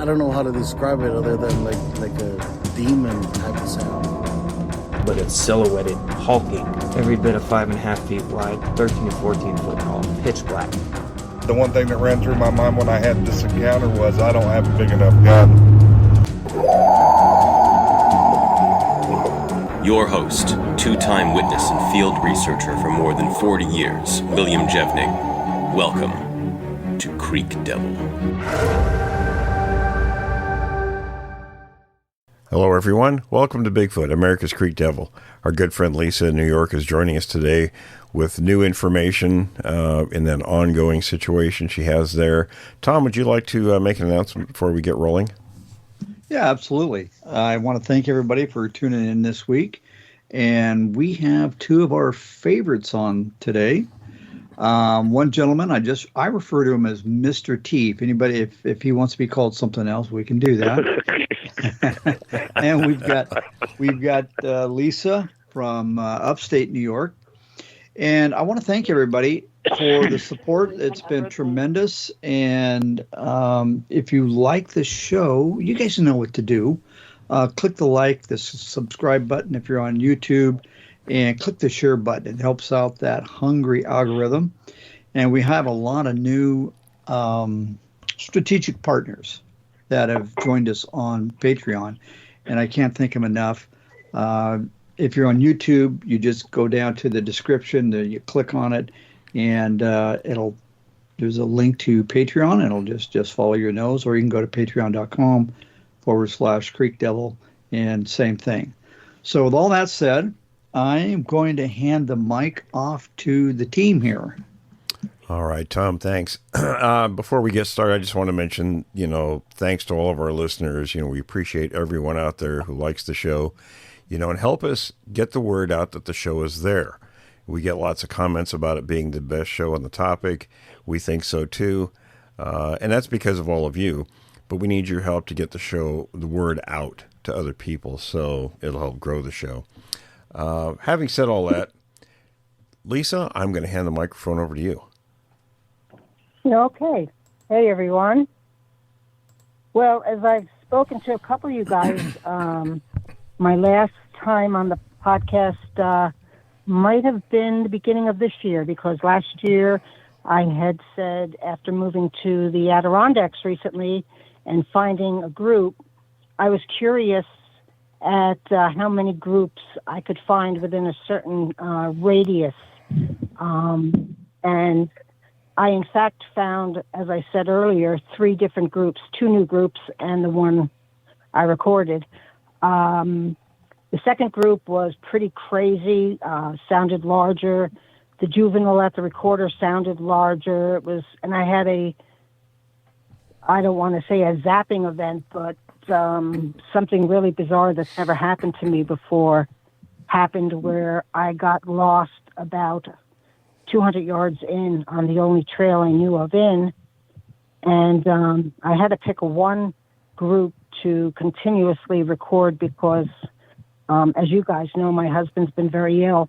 I don't know how to describe it other than like a demon type of sound. But it's silhouetted, hulking, every bit of 5.5 feet wide, 13 to 14 foot tall, pitch black. The one thing that ran through my mind when I had this encounter was I don't have a big enough gun. Your host, two-time witness and field researcher for more than 40 years, William Jevning. Welcome to Creek Devil. Hello, everyone. Welcome to Bigfoot, America's Creek Devil. Our good friend Lisa in New York is joining us today with new information in that ongoing situation she has there. Tom, would you like to make an announcement before we get rolling? Yeah, absolutely. I want to thank everybody for tuning in this week. And we have two of our favorites on today. One gentleman, I refer to him as Mr. T. If anybody, if he wants to be called something else, we can do that. And we've got Lisa from upstate New York. And I want to thank everybody for the support. It's been tremendous. And if you like the show, you guys know what to do. Click the like, the subscribe button if you're on YouTube, and click the share button. It helps out that hungry algorithm. And we have a lot of new strategic partners that have joined us on Patreon, and I can't thank them enough. If you're on YouTube, you just go down to the description, you click on it, and there's a link to Patreon, and it'll just follow your nose, or you can go to patreon.com/Creek Devil, and same thing. So with all that said, I am going to hand the mic off to the team here. All right, Tom, thanks. Before we get started, I just want to mention, thanks to all of our listeners. We appreciate everyone out there who likes the show, and help us get the word out that the show is there. We get lots of comments about it being the best show on the topic. We think so too. And that's because of all of you. But we need your help to get the word out to other people, so it'll help grow the show. Having said all that, Lisa, I'm going to hand the microphone over to you. Okay. Hey, everyone. Well, as I've spoken to a couple of you guys, my last time on the podcast might have been the beginning of this year, because last year I had said, after moving to the Adirondacks recently and finding a group, I was curious at how many groups I could find within a certain radius. And I, in fact, found, as I said earlier, 3 different groups, 2 new groups, and the one I recorded. The second group was pretty crazy, sounded larger. The juvenile at the recorder sounded larger. And I had I don't want to say a zapping event, but something really bizarre that's never happened to me before happened, where I got lost about 200 yards in on the only trail I knew of in. And I had to pick one group to continuously record because, as you guys know, my husband's been very ill.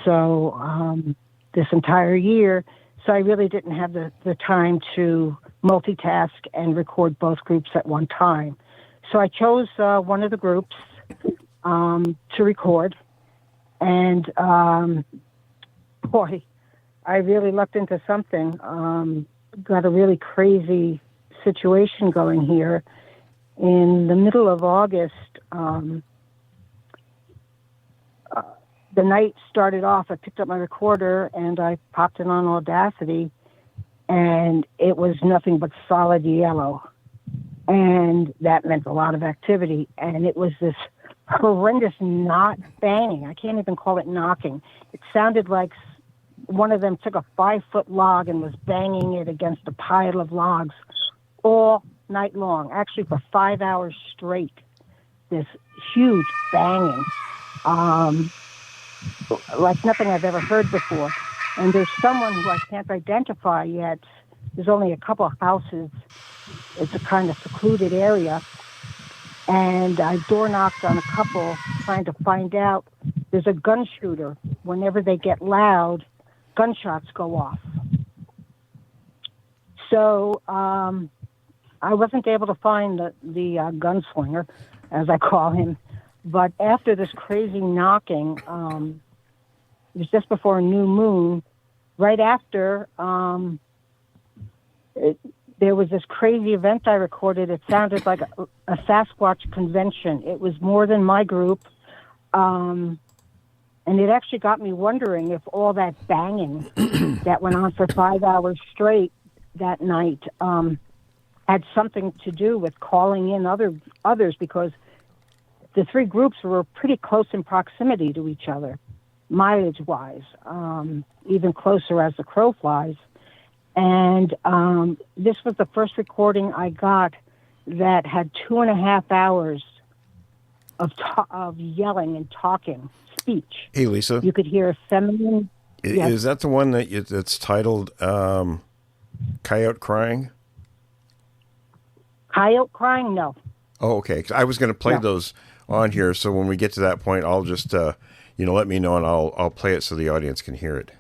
So this entire year, so I really didn't have the time to multitask and record both groups at one time. So I chose one of the groups to record. And boy, I really looked into something. Got a really crazy situation going here. In the middle of August, the night started off, I picked up my recorder and I popped it on Audacity, and it was nothing but solid yellow. And that meant a lot of activity. And it was this horrendous banging. I can't even call it knocking. It sounded like one of them took a 5-foot log and was banging it against a pile of logs all night long, actually for 5 hours straight. This huge banging. Like nothing I've ever heard before. And there's someone who I can't identify yet. There's only a couple of houses. It's a kind of secluded area. And I door knocked on a couple trying to find out. There's a gun shooter. Whenever they get loud, gunshots go off. So I wasn't able to find the gunslinger, as I call him. But after this crazy knocking, it was just before a new moon. Right after, there was this crazy event I recorded. It sounded like a Sasquatch convention. It was more than my group. And it actually got me wondering if all that banging that went on for 5 hours straight that night had something to do with calling in others, because the three groups were pretty close in proximity to each other, mileage-wise, even closer as the crow flies. And this was the first recording I got that had 2.5 hours of yelling and talking, speech. Hey, Lisa. You could hear a feminine... Is that the one that's titled Coyote Crying? Coyote crying? No. Oh, okay. 'Cause I was going to play those on here, so when we get to that point, I'll just, let me know, and I'll play it so the audience can hear it.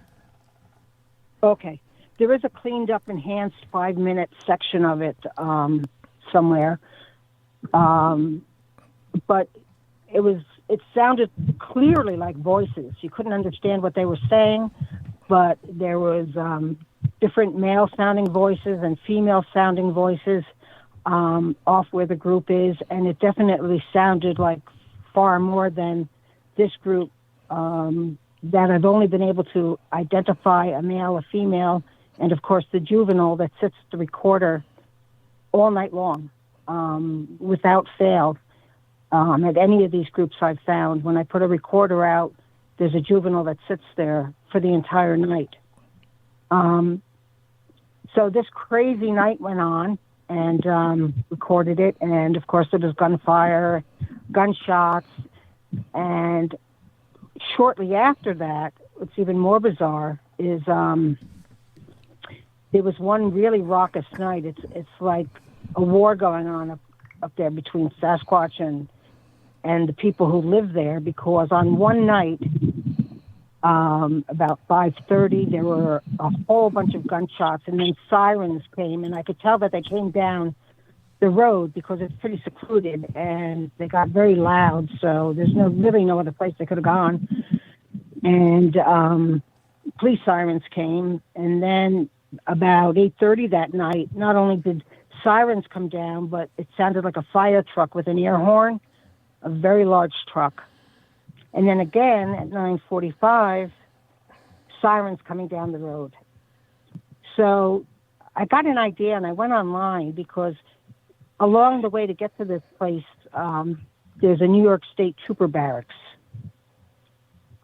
Okay. There is a cleaned up, enhanced 5-minute section of it somewhere. But it sounded clearly like voices. You couldn't understand what they were saying, but there was different male-sounding voices and female-sounding voices off where the group is, and it definitely sounded like far more than this group that I've only been able to identify a male, a female, and of course the juvenile that sits at the recorder all night long without fail. At any of these groups I've found, when I put a recorder out, there's a juvenile that sits there for the entire night. So this crazy night went on, and recorded it, and of course there was gunfire, gunshots, and shortly after that, what's even more bizarre is there was one really raucous night. It's like a war going on up there between Sasquatch and the people who live there, because on one night, about 5:30, there were a whole bunch of gunshots, and then sirens came, and I could tell that they came down the road because it's pretty secluded, and they got very loud, so there's really no other place they could have gone. And police sirens came, and then about 8:30 that night, not only did sirens come down, but it sounded like a fire truck with an air horn, a very large truck. And then again, at 9:45, sirens coming down the road. So I got an idea, and I went online, because along the way to get to this place, there's a New York State Trooper barracks.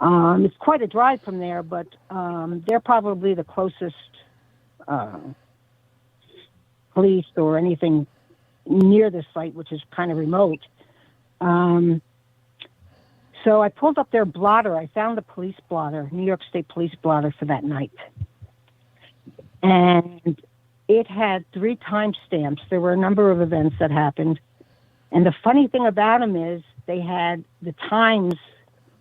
It's quite a drive from there, but they're probably the closest police or anything near the site, which is kind of remote. So I pulled up their blotter. I found the police blotter, New York State police blotter for that night. And it had 3 timestamps. There were a number of events that happened. And the funny thing about them is they had the times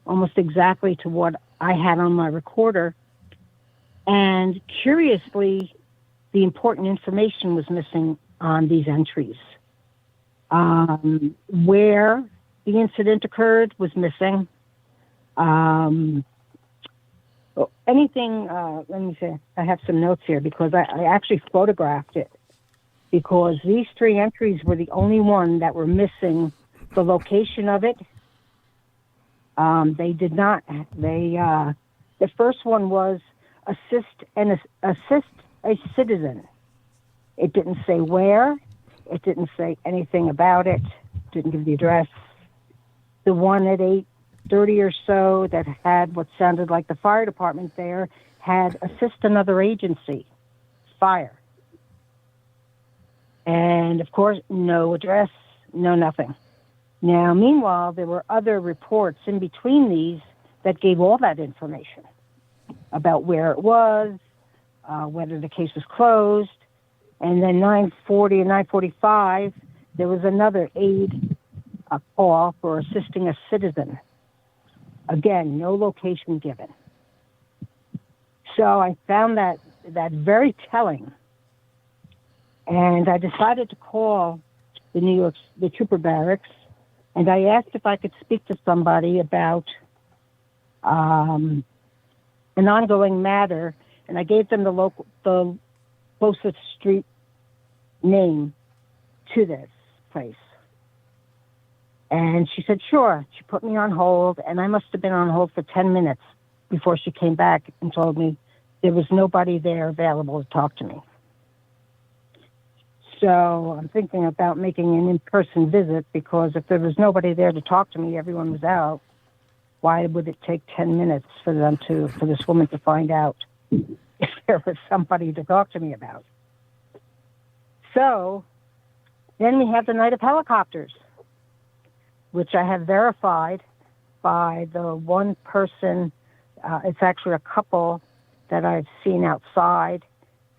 almost exactly to what I had on my recorder. And curiously, the important information was missing on these entries. Where the incident occurred was missing. Anything, let me see, I have some notes here, because I actually photographed it, because these 3 entries were the only one that were missing the location of it. They did not, the first one was assist a citizen. It didn't say where, it didn't say anything about it, didn't give the address. The one at 8:30 or so that had what sounded like the fire department there had assist another agency, fire. And of course, no address, no nothing. Now, meanwhile, there were other reports in between these that gave all that information about where it was, whether the case was closed. And then 9:40 and 9:45, there was another aid call for assisting a citizen. Again, no location given. So I found that very telling. And I decided to call the trooper barracks, and I asked if I could speak to somebody about an ongoing matter, and I gave them the closest street name to this place. And she said, sure. She put me on hold, and I must have been on hold for 10 minutes before she came back and told me there was nobody there available to talk to me. So I'm thinking about making an in-person visit, because if there was nobody there to talk to me, everyone was out. Why would it take 10 minutes for this woman to find out if there was somebody to talk to me about? So then we have the night of helicopters, which I have verified by the one person. It's actually a couple that I've seen outside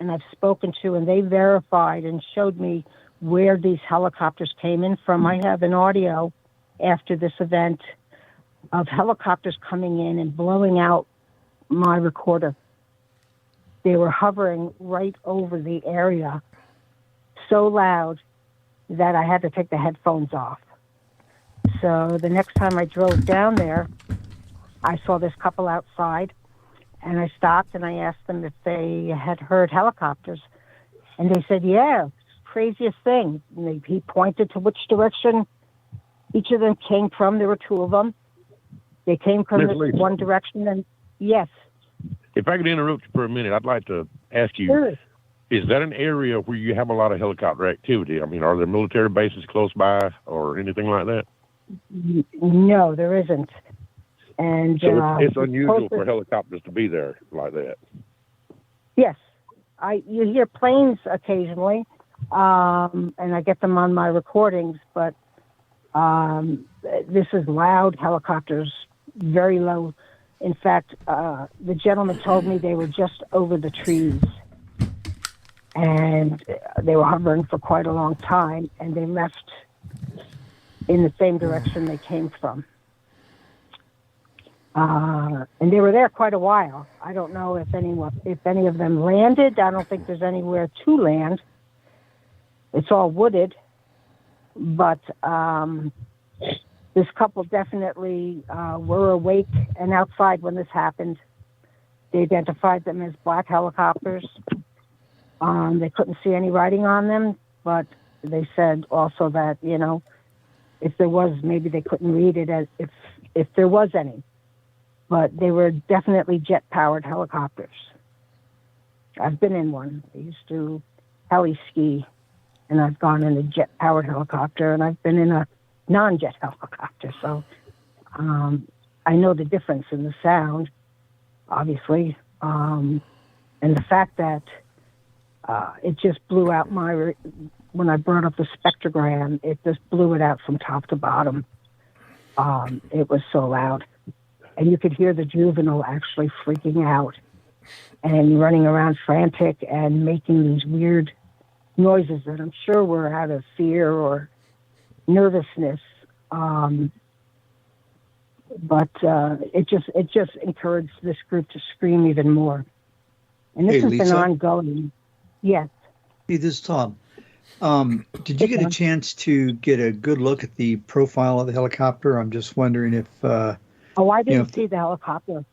and I've spoken to, and they verified and showed me where these helicopters came in from. I have an audio after this event of helicopters coming in and blowing out my recorder. They were hovering right over the area, so loud that I had to take the headphones off. So the next time I drove down there, I saw this couple outside, and I stopped and I asked them if they had heard helicopters. And they said, yeah, craziest thing. And he pointed to which direction each of them came from. There were two of them. They came from this one direction. And yes. If I could interrupt you for a minute, I'd like to ask you, Sure. Is that an area where you have a lot of helicopter activity? I mean, are there military bases close by or anything like that? No, there isn't. And so it's unusual for helicopters to be there like that. Yes, you hear planes occasionally, and I get them on my recordings. But this is loud helicopters, very low. In fact, the gentleman told me they were just over the trees, and they were hovering for quite a long time, and they left in the same direction they came from. And they were there quite a while. I don't know if any of them landed. I don't think there's anywhere to land. It's all wooded. But this couple definitely were awake and outside when this happened. They identified them as black helicopters. They couldn't see any writing on them, but they said also that, if there was, maybe they couldn't read it as if there was any. But they were definitely jet-powered helicopters. I've been in one. I used to heli ski, and I've gone in a jet-powered helicopter, and I've been in a non-jet helicopter. So I know the difference in the sound, obviously, and the fact that it just blew out when I brought up the spectrogram, it just blew it out from top to bottom. It was so loud. And you could hear the juvenile actually freaking out and running around frantic and making these weird noises that I'm sure were out of fear or nervousness. But it just encouraged this group to scream even more. And this has Lisa? been ongoing. Yes. Hey, this is Tom. Did you get a chance to get a good look at the profile of the helicopter? I'm just wondering if... I didn't see the helicopter.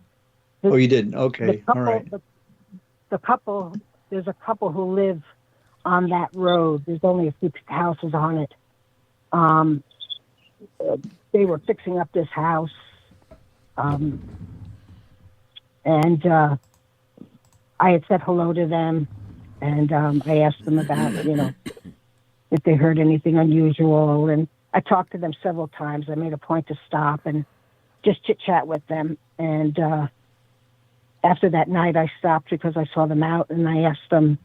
Oh, you didn't? Okay, all right. There's a couple who live on that road. There's only a few houses on it. They were fixing up this house. And I had said hello to them. And I asked them about, if they heard anything unusual. And I talked to them several times. I made a point to stop and just chit-chat with them. And after that night, I stopped because I saw them out, and I asked them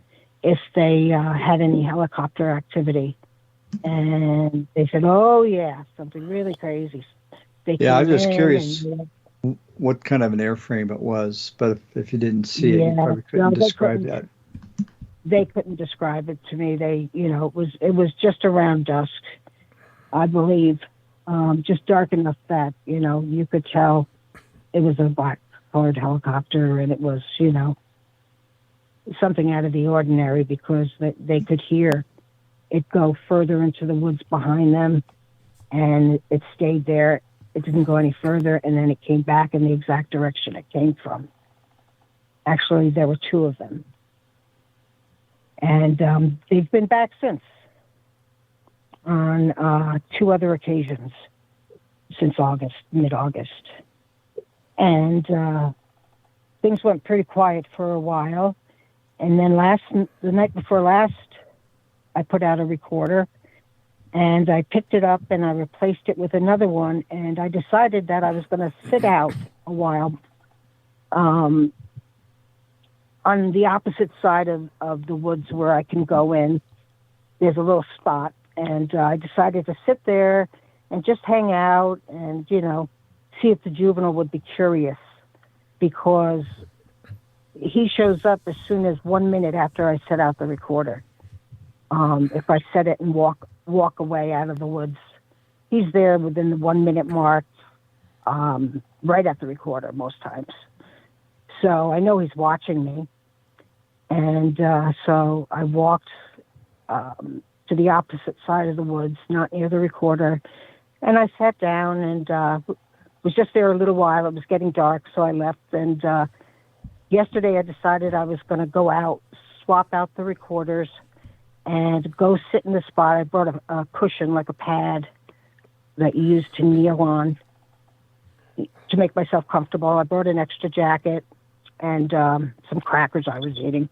if they had any helicopter activity. And they said, oh, yeah, something really crazy. I'm just curious what kind of an airframe it was, but if you didn't see it, you probably couldn't describe that. They couldn't describe it to me. It was just around dusk, I believe. Just dark enough that, you could tell it was a black-colored helicopter, and it was, something out of the ordinary because they could hear it go further into the woods behind them, and it stayed there. It didn't go any further, and then it came back in the exact direction it came from. Actually, there were two of them. And they've been back since on two other occasions since August, mid-August. And things went pretty quiet for a while. And then the night before last, I put out a recorder, and I picked it up and I replaced it with another one. And I decided that I was going to sit out a while on the opposite side of the woods where I can go in. There's a little spot. And I decided to sit there and just hang out and, see if the juvenile would be curious, because he shows up as soon as 1 minute after I set out the recorder. If I set it and walk away out of the woods, he's there within the 1 minute mark, right at the recorder most times. So I know he's watching me. And so I walked to the opposite side of the woods, not near the recorder, and I sat down and was just there a little while. It was getting dark, so I left. And yesterday I decided I was going to go out, swap out the recorders, and go sit in the spot. I brought a cushion, like a pad, that you use to kneel on to make myself comfortable. I brought an extra jacket and some crackers I was eating.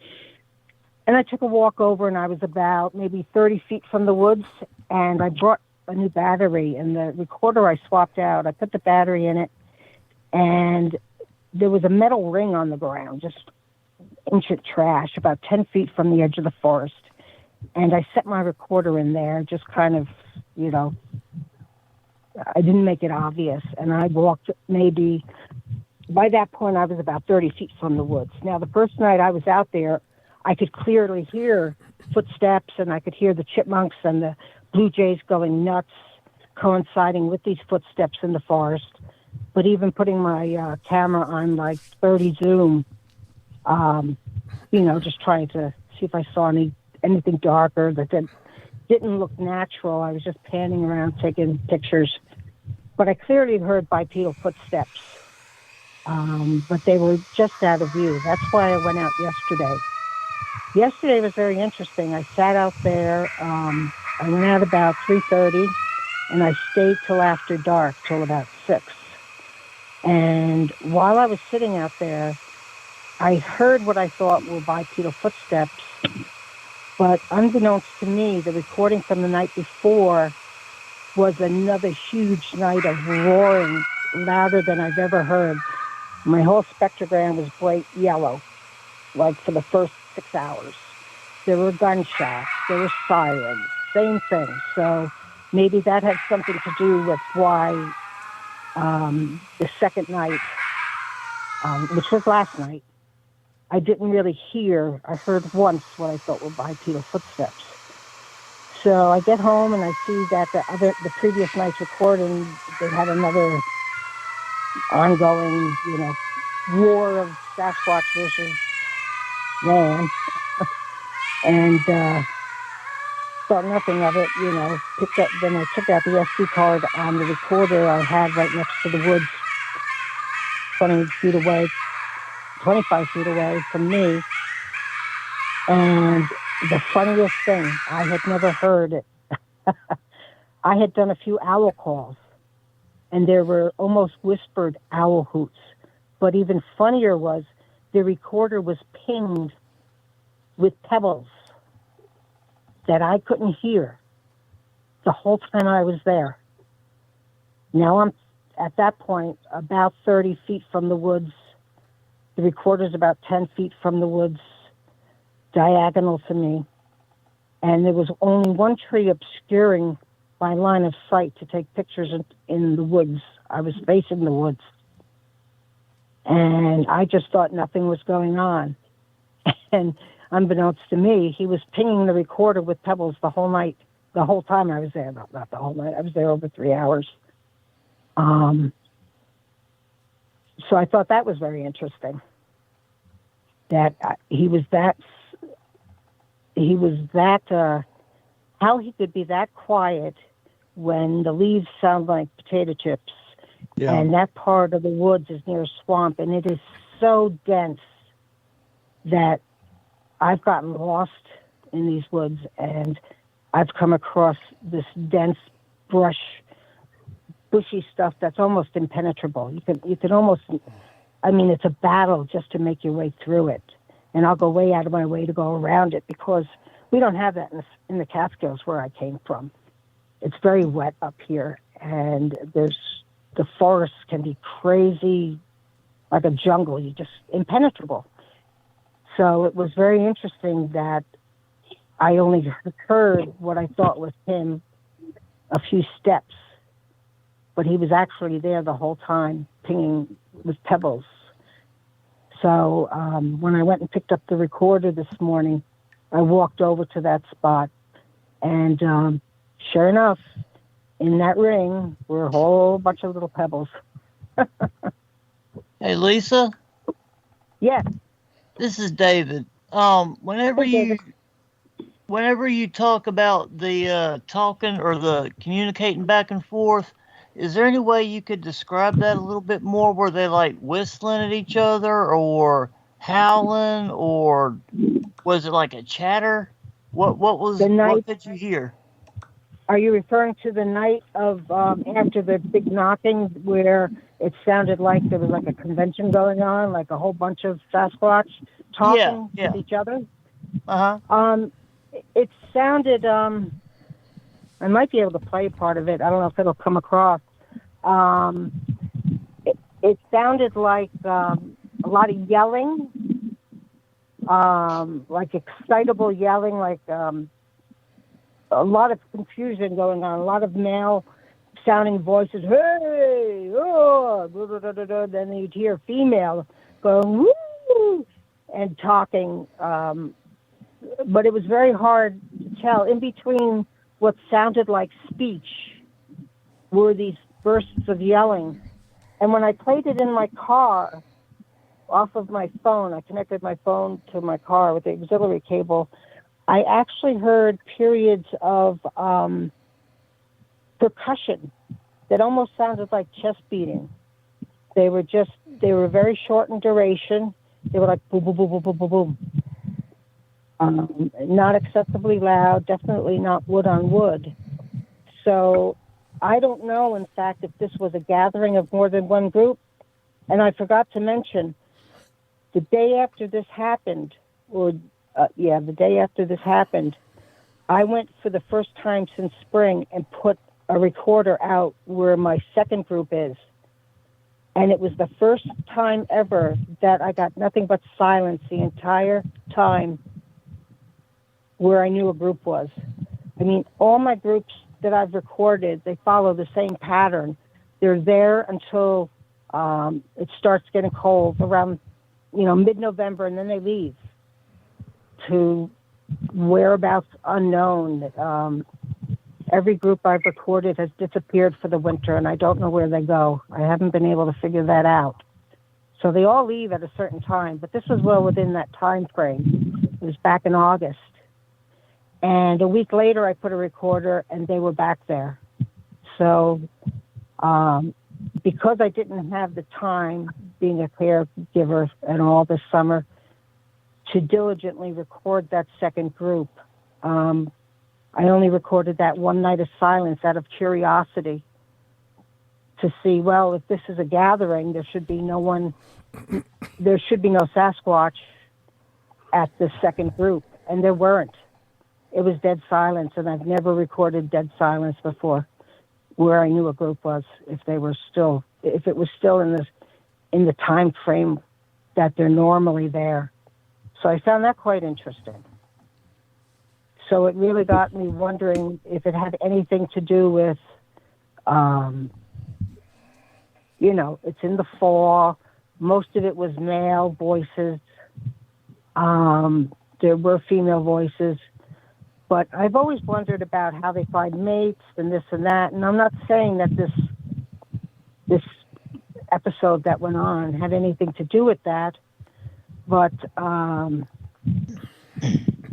And I took a walk over, and I was about maybe 30 feet from the woods, and I brought a new battery. And the recorder I swapped out, I put the battery in it, and there was a metal ring on the ground, just ancient trash, about 10 feet from the edge of the forest. And I set my recorder in there, just kind of, I didn't make it obvious. And I walked maybe, by that point, I was about 30 feet from the woods. Now, the first night I was out there, I could clearly hear footsteps, and I could hear the chipmunks and the blue jays going nuts, coinciding with these footsteps in the forest. But even putting my camera on like 30 zoom, just trying to see if I saw anything darker that didn't look natural. I was just panning around taking pictures. But I clearly heard bipedal footsteps, but they were just out of view. That's why I went out yesterday. Yesterday was very interesting. I sat out there. I went out about 3:30, and I stayed till after dark, till about 6. And while I was sitting out there, I heard what I thought were bipedal footsteps. But unbeknownst to me, the recording from the night before was another huge night of roaring, louder than I've ever heard. My whole spectrogram was bright yellow, like for the first 6 hours. There were gunshots, there were sirens, same thing. So maybe that had something to do with why the second night, which was last night, I didn't really hear. I heard once what I thought were bipedal footsteps. So I get home and I see that the previous night's recording, they had another ongoing, war of Sasquatch versus man. And thought nothing of it, picked up. Then I took out the SD card on the recorder I had right next to the woods, 20 feet away, 25 feet away from me. And the funniest thing, I had never heard it. I had done a few owl calls, and there were almost whispered owl hoots. But even funnier was the recorder was pinged with pebbles that I couldn't hear the whole time I was there. Now I'm, at that point, about 30 feet from the woods. The recorder's about 10 feet from the woods, diagonal to me. And there was only one tree obscuring my line of sight to take pictures in the woods. I was facing the woods. And I just thought nothing was going on. And unbeknownst to me, he was pinging the recorder with pebbles the whole night, the whole time I was there. Not the whole night. I was there over 3 hours. So I thought that was very interesting. that he was that how he could be that quiet when the leaves sound like potato chips. Yeah. And that part of the woods is near a swamp, and it is so dense that I've gotten lost in these woods, and I've come across this dense bushy stuff that's almost impenetrable. You can almost, it's a battle just to make your way through it. And I'll go way out of my way to go around it because we don't have that in the Catskills where I came from. It's very wet up here, and the forests can be crazy, like a jungle. You just impenetrable. So it was very interesting that I only heard what I thought was him a few steps, but he was actually there the whole time, pinging with pebbles. So when I went and picked up the recorder this morning, I walked over to that spot, and sure enough, in that ring were a whole bunch of little pebbles. Hey, Lisa? Yes. This is David. Whenever you talk about the talking or the communicating back and forth, is there any way you could describe that a little bit more? Were they like whistling at each other or howling, or was it like a chatter? What did you hear? Are you referring to the night of after the big knocking where it sounded like there was like a convention going on, like a whole bunch of Sasquatch talking with each other? Uh-huh. It sounded, I might be able to play part of it. I don't know if it'll come across. It sounded like a lot of yelling, like excitable yelling, like a lot of confusion going on, a lot of male sounding voices, hey, oh, blah, blah, blah, blah. Then you'd hear female going, woo, and talking. But it was very hard to tell. In between what sounded like speech were these bursts of yelling. And when I played it in my car, off of my phone, I connected my phone to my car with the auxiliary cable, I actually heard periods of percussion that almost sounded like chest beating. They were very short in duration. They were like boom, boom, boom, boom, boom, boom, boom. Not acceptably loud, definitely not wood on wood. So I don't know, in fact, if this was a gathering of more than one group. And I forgot to mention, the day after this happened, the day after this happened, I went for the first time since spring and put a recorder out where my second group is. And it was the first time ever that I got nothing but silence the entire time where I knew a group was. I mean, all my groups that I've recorded, they follow the same pattern. They're there until it starts getting cold around, mid-November, and then they leave to whereabouts unknown. Every group I've recorded has disappeared for the winter, and I don't know where they go. I haven't been able to figure that out. So they all leave at a certain time, but this was well within that time frame. It was back in August. And a week later, I put a recorder, and they were back there. So because I didn't have the time, being a caregiver and all this summer, to diligently record that second group, I only recorded that one night of silence out of curiosity to see, well, if this is a gathering, there should be no Sasquatch at the second group. And there weren't. It was dead silence, and I've never recorded dead silence before where I knew a group was, if it was still in the time frame that they're normally there. So I found that quite interesting. So it really got me wondering if it had anything to do with, it's in the fall. Most of it was male voices. There were female voices. But I've always wondered about how they find mates and this and that. And I'm not saying that this episode that went on had anything to do with that. but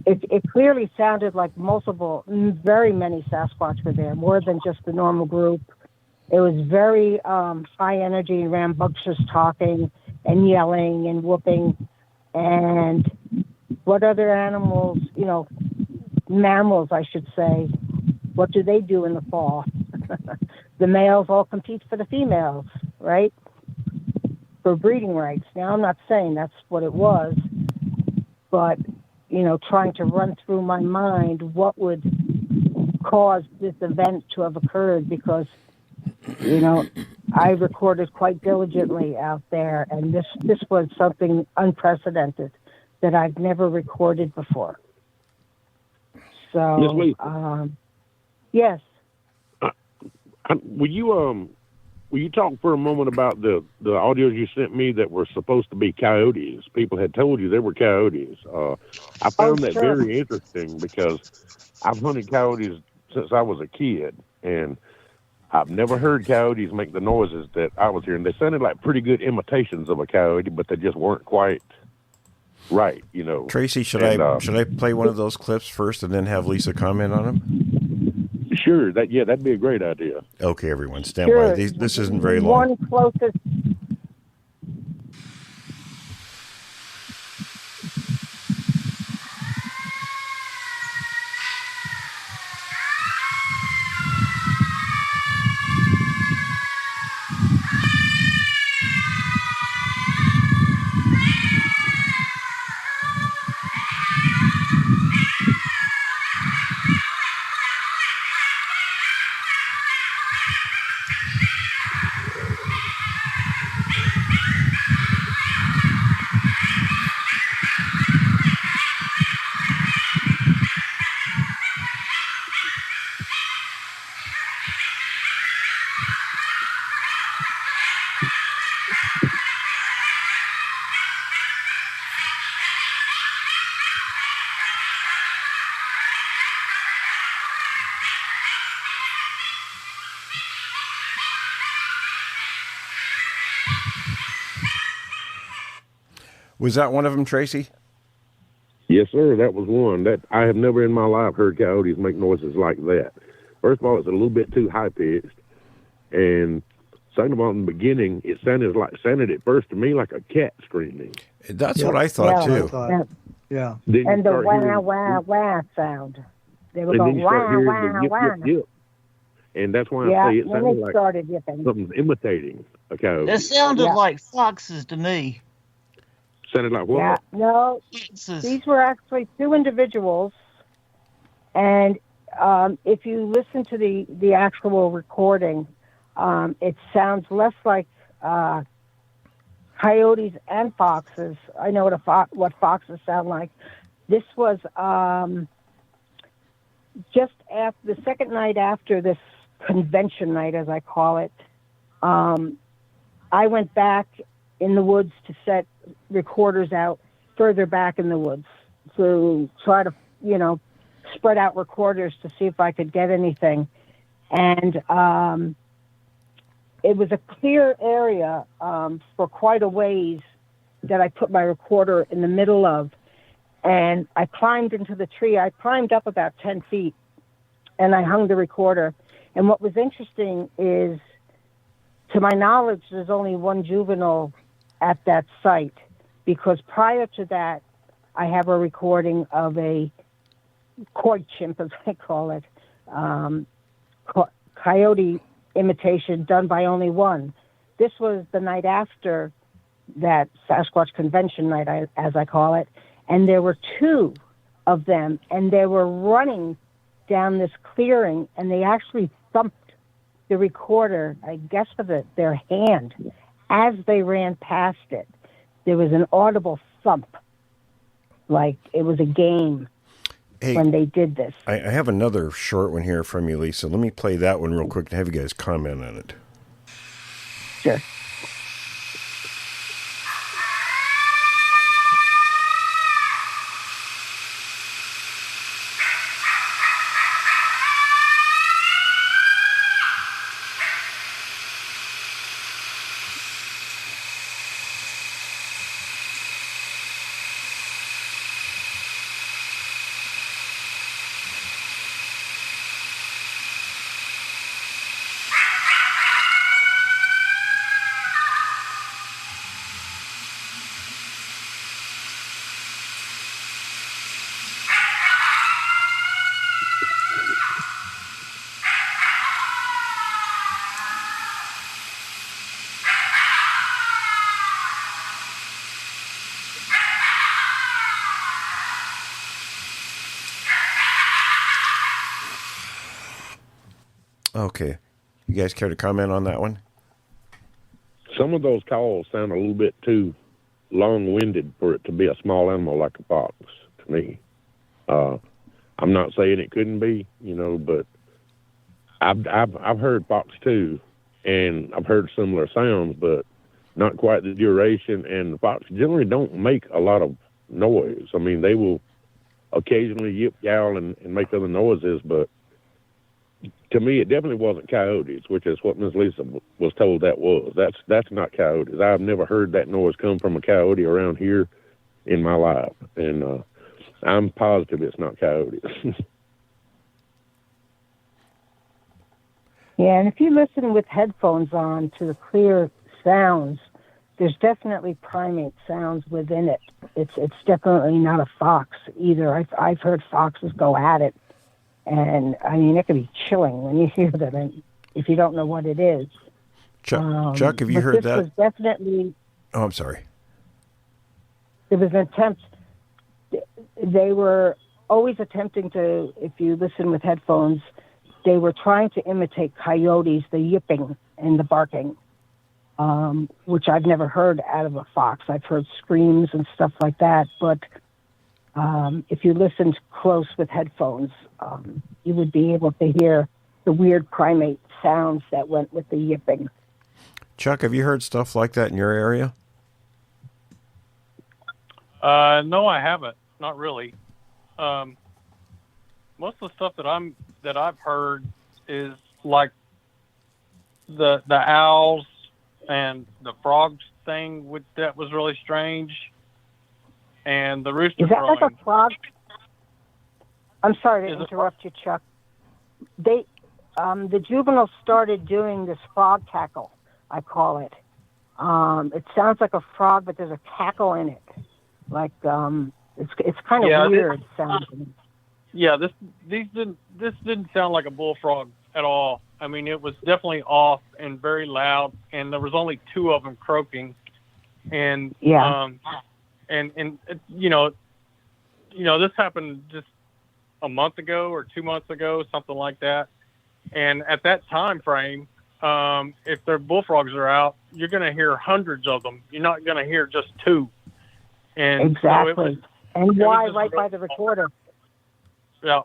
it clearly sounded like very many Sasquatch were there, more than just the normal group. It was very high energy, rambunctious talking and yelling and whooping. And what other animals, mammals, I should say, what do they do in the fall? The males all compete for the females, right? For breeding rights. Now, I'm not saying that's what it was, but, trying to run through my mind what would cause this event to have occurred, because, I recorded quite diligently out there, and this was something unprecedented that I've never recorded before. So, yes. Will you talk for a moment about the audios you sent me that were supposed to be coyotes? People had told you they were coyotes. I found that very interesting because I've hunted coyotes since I was a kid, and I've never heard coyotes make the noises that I was hearing. They sounded like pretty good imitations of a coyote, but they just weren't quite right, Tracy, should I play one of those clips first and then have Lisa comment on them? Sure. That'd be a great idea. Okay, everyone, stand by. This isn't very long. One closest. Was that one of them, Tracy? Yes, sir. That was one. That I have never in my life heard coyotes make noises like that. First of all, it's a little bit too high pitched, and second of all, in the beginning, it sounded at first to me like a cat screaming. That's what I thought too. Yeah. And the wah wah wah sound. They were going wah wah wah. Yip. And that's why I say it sounded like yipping. Something's imitating a coyote. It sounded like foxes to me. Sounded like what? Yeah, no, these were actually two individuals, and if you listen to the actual recording, it sounds less like coyotes and foxes. I know what foxes sound like. This was just after the second night after this convention night, as I call it. I went back in the woods to set recorders out further back in the woods to try to, spread out recorders to see if I could get anything. And it was a clear area for quite a ways that I put my recorder in the middle of. And I climbed into the tree. I climbed up about 10 feet and I hung the recorder. And what was interesting is, to my knowledge, there's only one juvenile at that site, because prior to that, I have a recording of a coy chimp, as I call it, coyote imitation done by only one. This was the night after that Sasquatch convention night, as I call it, and there were two of them, and they were running down this clearing, and they actually thumped the recorder, I guess, with their hand. As they ran past it, there was an audible thump, like it was a game when they did this. I have another short one here from you, Lisa. Let me play that one real quick and have you guys comment on it. Sure. Okay. You guys care to comment on that one? Some of those calls sound a little bit too long-winded for it to be a small animal like a fox to me. I'm not saying it couldn't be, but I've heard fox too, and I've heard similar sounds, but not quite the duration. And the fox generally don't make a lot of noise. I mean, they will occasionally yip, yowl, and make other noises, but to me, it definitely wasn't coyotes, which is what Miss Lisa was told that was. That's not coyotes. I've never heard that noise come from a coyote around here in my life, and I'm positive it's not coyotes. Yeah, and if you listen with headphones on to the clear sounds, there's definitely primate sounds within it. It's definitely not a fox either. I've heard foxes go at it, and I mean it can be chilling when you hear them, and if you don't know what it is. Chuck, have you heard that? Was definitely. Oh, I'm sorry. There was an attempt. They were always attempting to, if you listen with headphones, they were trying to imitate coyotes, the yipping and the barking, which I've never heard out of a fox. I've heard screams and stuff like that, but if you listened close with headphones, you would be able to hear the weird primate sounds that went with the yipping. Chuck, have you heard stuff like that in your area? No, I haven't. Not really. Most of the stuff that I've heard is like the owls and the frogs thing that was really strange, and the rooster Is that crowing. like a frog? I'm sorry to interrupt you, Chuck. The juveniles started doing this frog cackle, I call it. It sounds like a frog, but there's a cackle in it. Like it's kind of weird sounding. Yeah, this didn't sound like a bullfrog at all. I mean, it was definitely off and very loud, and there was only two of them croaking. And and this happened just a month ago or 2 months ago, something like that. And at that time frame, if their bullfrogs are out, you're going to hear hundreds of them. You're not going to hear just two. And exactly. So and why right by the recorder? Yeah.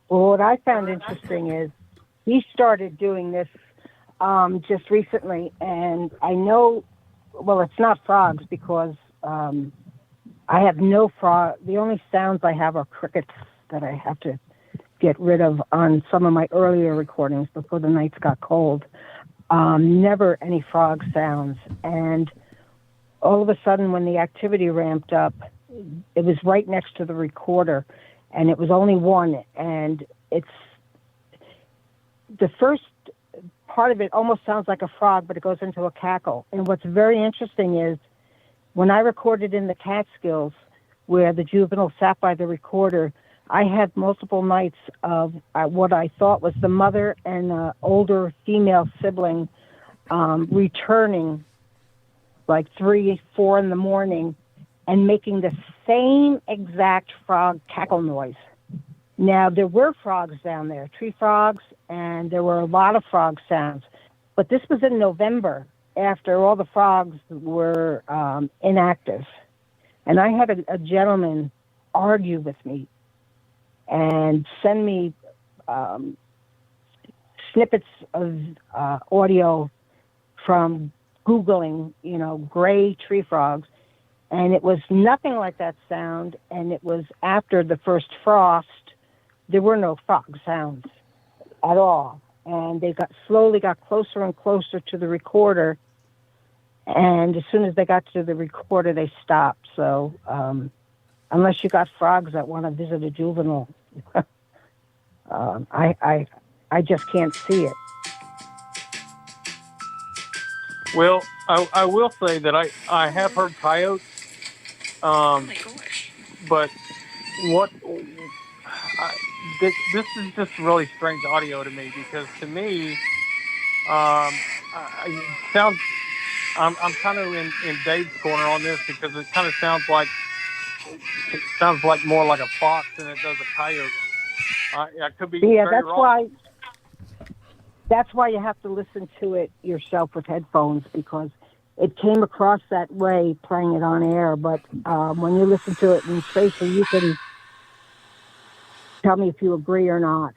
Well, what I found interesting is he started doing this just recently, and I know, well, it's not frogs because I have no frog. The only sounds I have are crickets that I have to get rid of on some of my earlier recordings before the nights got cold. Never any frog sounds. And all of a sudden, when the activity ramped up, it was right next to the recorder, and it was only one. And it's the first part of it almost sounds like a frog, but it goes into a cackle. And what's very interesting is when I recorded in the Catskills, where the juvenile sat by the recorder, I had multiple nights of what I thought was the mother and an older female sibling returning like 3, 4 in the morning and making the same exact frog cackle noise. Now, there were frogs down there, tree frogs, and there were a lot of frog sounds. But this was in November, after all the frogs were inactive. And I had a gentleman argue with me and send me snippets of audio from Googling, gray tree frogs. And it was nothing like that sound. And it was after the first frost. There were no frog sounds at all. And they slowly got closer and closer to the recorder. And as soon as they got to the recorder, they stopped. So unless you got frogs that want to visit a juvenile, I just can't see it. Well, I will say that I have heard coyotes. But this is just really strange audio to me, because to me, it sounds. I'm kind of in Dave's corner on this, because it kind of sounds like more like a fox than it does a coyote. I could be Yeah, very that's wrong. why. That's why you have to listen to it yourself with headphones, because it came across that way playing it on air. But when you listen to it in Tracy, you can tell me if you agree or not.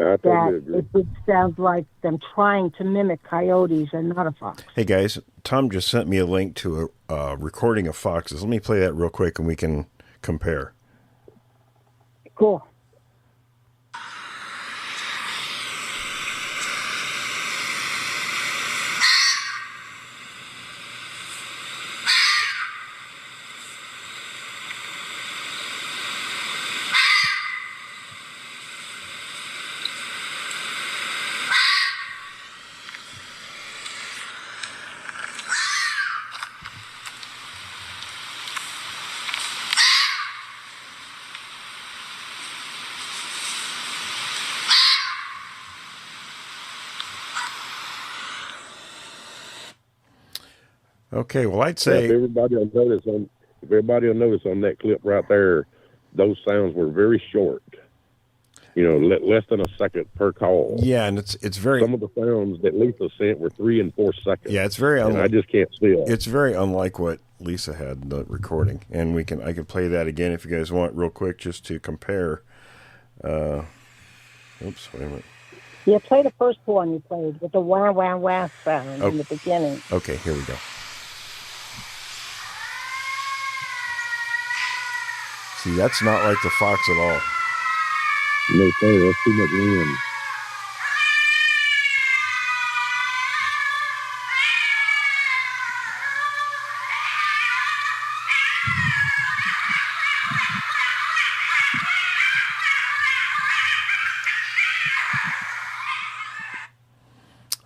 I totally That agree. it did sound like them trying to mimic coyotes and not a fox. Hey guys, Tom just sent me a link to a recording of foxes. Let me play that real quick and we can compare. Cool. Okay, well, I'd If say everybody will notice on that clip right there, those sounds were very short. Less than a second per call. yeah, and it's very Some of the sounds that Lisa sent were 3 and 4 seconds. yeah, it's very and I just can't see it. It's very unlike what Lisa had in the recording, and I can play that again if you guys want, real quick, just to compare. Oops, wait a minute. Yeah, play the first one you played with the wah wah wah sound in the beginning. Okay, here we go. See, that's not like the fox at all. No, sir, that's too much wind.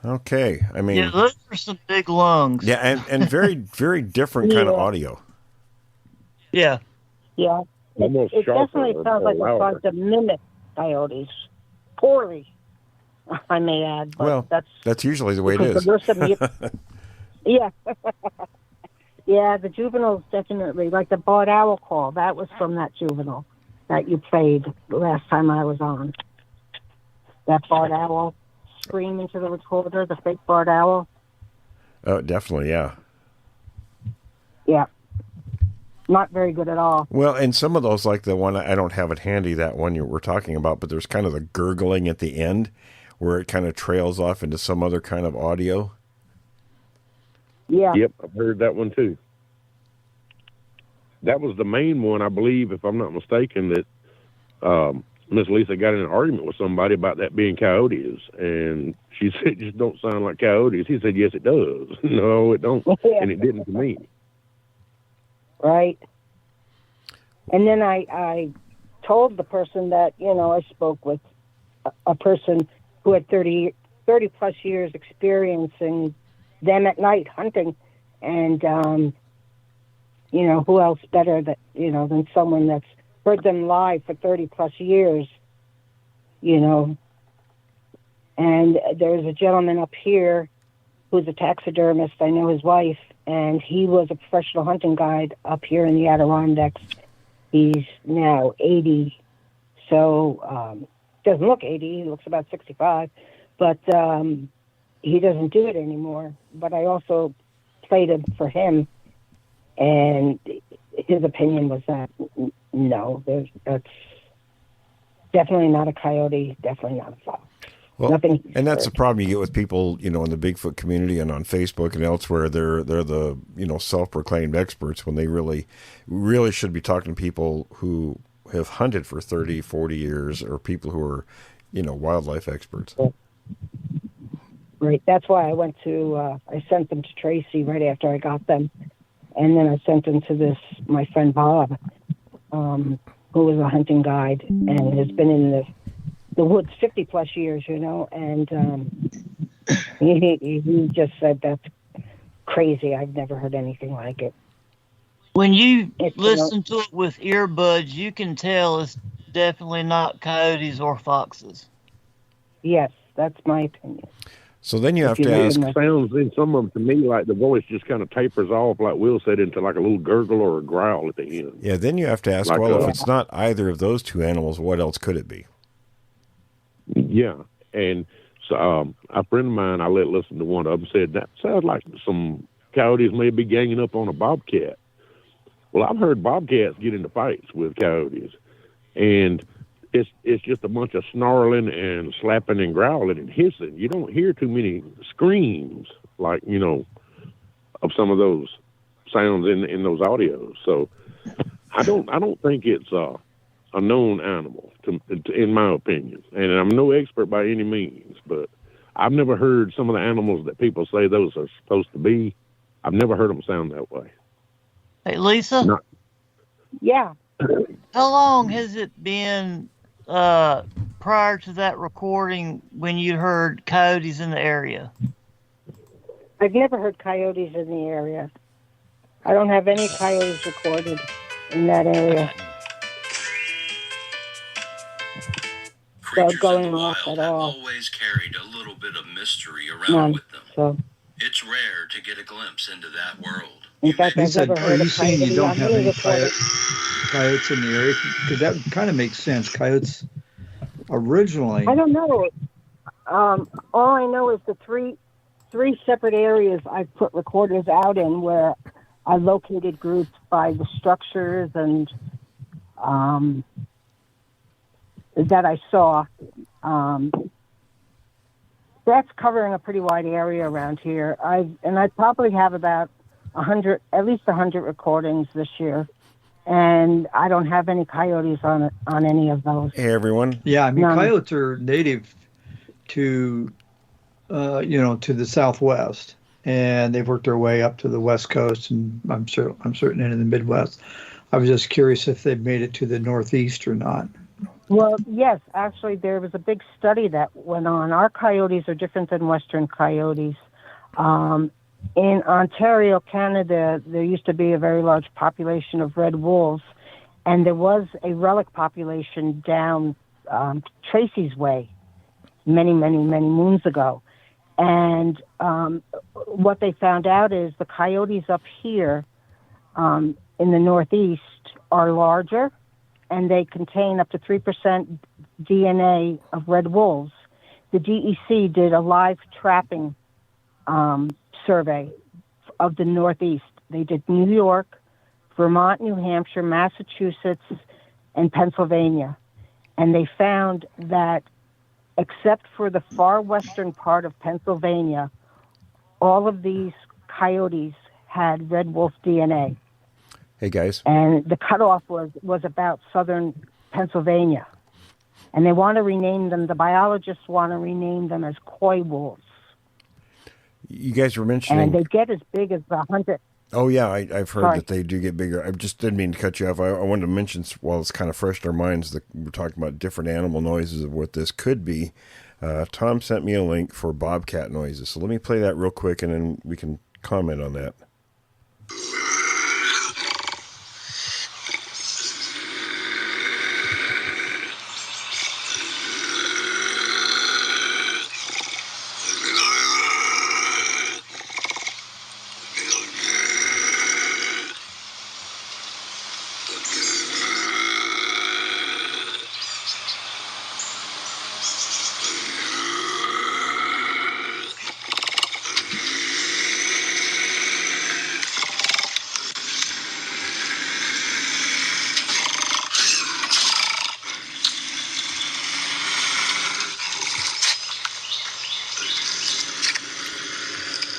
Okay, I mean, Yeah, those are some big lungs. yeah, and very, very different kind of audio. Yeah. Yeah. Almost It sharper definitely or sounds like louder. it tries to mimic coyotes. Poorly, I may add. But Well, that's usually the way it because is. there's some, yeah. Yeah, the juveniles definitely, like the barred owl call, that was from that juvenile that you played last time I was on. That barred owl scream into the recorder, the fake barred owl. Oh, definitely, yeah. Yeah. Not very good at all. Well, and some of those, like the one, I don't have it handy, that one you were talking about, but there's kind of the gurgling at the end where it kind of trails off into some other kind of audio. Yeah. Yep, I've heard that one too. That was the main one, I believe, if I'm not mistaken, that Miss Lisa got in an argument with somebody about that being coyotes, and she said, "It just don't sound like coyotes." He said, "Yes, it does." No, it don't, and it didn't to me. Right. And then I told the person that, I spoke with a person who had 30 plus years experiencing them at night hunting. And, who else better than someone that's heard them live for 30 plus years, And there's a gentleman up here who's a taxidermist. I know his wife. And he was a professional hunting guide up here in the Adirondacks. He's now 80, so doesn't look 80. He looks about 65, but he doesn't do it anymore. But I also played it for him, and his opinion was that no, that's definitely not a coyote, definitely not a fox. Well, Nothing. And that's the problem you get with people, in the Bigfoot community and on Facebook and elsewhere. They're the self-proclaimed experts when they really should be talking to people who have hunted for 30, 40 years, or people who are, wildlife experts. Right. That's why I sent them to Tracy right after I got them, and then I sent them to my friend Bob, who was a hunting guide and has been in the woods 50 plus years, and he just said that's crazy. I've never heard anything like it. When you listen to it with earbuds, you can tell it's definitely not coyotes or foxes. Yes, that's my opinion. So then you have to ask. It sounds in some of them to me like the voice just kind of tapers off, like Will said, into like a little gurgle or a growl at the end. Yeah, then you have to ask, Like if it's not either of those two animals, what else could it be? Yeah, and so a friend of mine, I let listen to one of them, said that sounds like some coyotes may be ganging up on a bobcat. Well, I've heard bobcats get into fights with coyotes, and it's just a bunch of snarling and slapping and growling and hissing. You don't hear too many screams like, you know, of some of those sounds in those audios. So I don't think it's a known animal, in my opinion. And I'm no expert by any means, but I've never heard some of the animals that people say those are supposed to be. I've never heard them sound that way. Hey, Lisa? Yeah. How long has it been prior to that recording when you heard coyotes in the area? I've never heard coyotes in the area. I don't have any coyotes recorded in that area. Creatures going in the off wild at have all. always carried a little bit of mystery around None. with them. So, It's rare to get a glimpse into that world. in fact, I've Lisa, never are heard you a saying coyote. you don't I'm have really any recording. coyotes in the area? Because that kind of makes sense. Coyotes originally. I don't know. All I know is the three separate areas I've put recorders out in where I located groups by the structures and that I saw. That's covering a pretty wide area around here. I probably have about 100, at least 100 recordings this year, and I don't have any coyotes on any of those. Hey, everyone. Yeah, I mean, None. coyotes are native to, to the Southwest, and they've worked their way up to the West Coast, and I'm certain into the Midwest. I was just curious if they've made it to the Northeast or not. Well, yes, actually, there was a big study that went on. Our coyotes are different than Western coyotes. In Ontario, Canada, there used to be a very large population of red wolves, and there was a relic population down Tracy's Way many, many, many moons ago. And what they found out is the coyotes up here in the Northeast are larger, and they contain up to 3% DNA of red wolves. The DEC did a live trapping survey of the Northeast. They did New York, Vermont, New Hampshire, Massachusetts, and Pennsylvania. And they found that except for the far western part of Pennsylvania, all of these coyotes had red wolf DNA. Hey, guys. And the cutoff was about southern Pennsylvania. And they want to rename them, the biologists want to rename them as coy wolves. You guys were mentioning... And they get as big as 100. Oh, yeah, I've heard Sorry. that they do get bigger. I just didn't mean to cut you off. I wanted to mention, while it's kind of fresh in our minds, that we're talking about different animal noises of what this could be. Tom sent me a link for bobcat noises. So let me play that real quick, and then we can comment on that.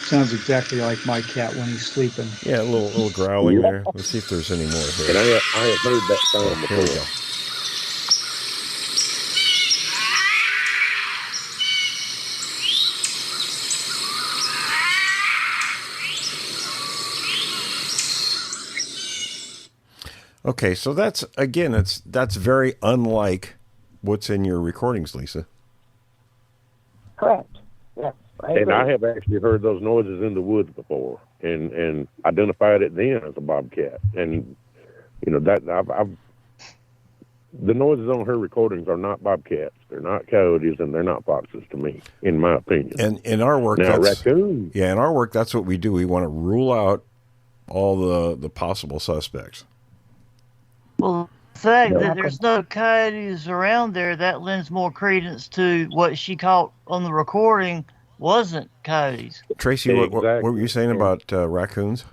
Sounds exactly like my cat when he's sleeping. Yeah, a little growling there. Let's see if there's any more here. And I have heard that sound before. Here we go. Okay, so that's very unlike what's in your recordings, Lisa. Correct. Yes. And I have actually heard those noises in the woods before, and identified it then as a bobcat. And that the noises on her recordings are not bobcats, they're not coyotes, and they're not foxes to me, in my opinion. And in our work, now raccoon. Yeah, in our work, that's what we do. We want to rule out all the possible suspects. Well, the fact that there's no coyotes around there, that lends more credence to what she caught on the recording wasn't coyotes. Tracy, what were you saying about raccoons?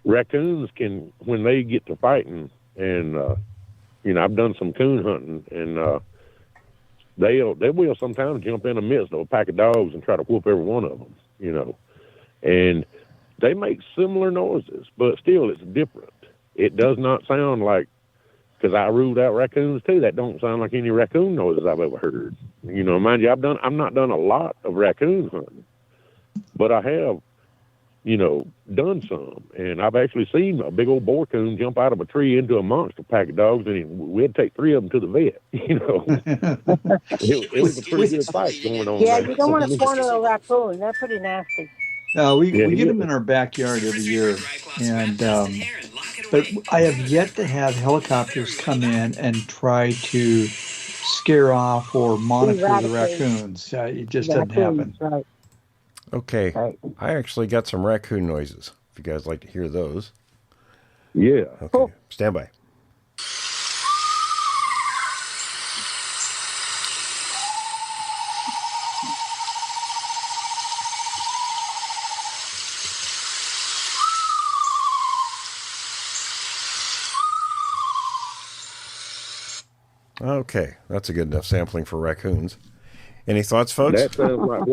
Raccoons can, when they get to fighting, and I've done some coon hunting, and they will sometimes jump in the midst of a pack of dogs and try to whoop every one of them, and they make similar noises, but still it's different. It does not sound like, because I ruled out raccoons too, that don't sound like any raccoon noises I've ever heard. Mind you, I've not done a lot of raccoon hunting, but I have, done some, and I've actually seen a big old boar coon jump out of a tree into amongst a pack of dogs, and we had to take 3 of them to the vet. It was a pretty good fight going on. Yeah, there. you don't want to corner a raccoon. They're pretty nasty. No, we get them in our backyard every year, and but I have yet to have helicopters come in and try to scare off or monitor the raccoons. It just doesn't happen. Right. Okay, Right. I actually got some raccoon noises. If you guys like to hear those. Yeah. Okay, Cool. stand by. Okay, that's a good enough sampling for raccoons. Any thoughts, folks? That sounds like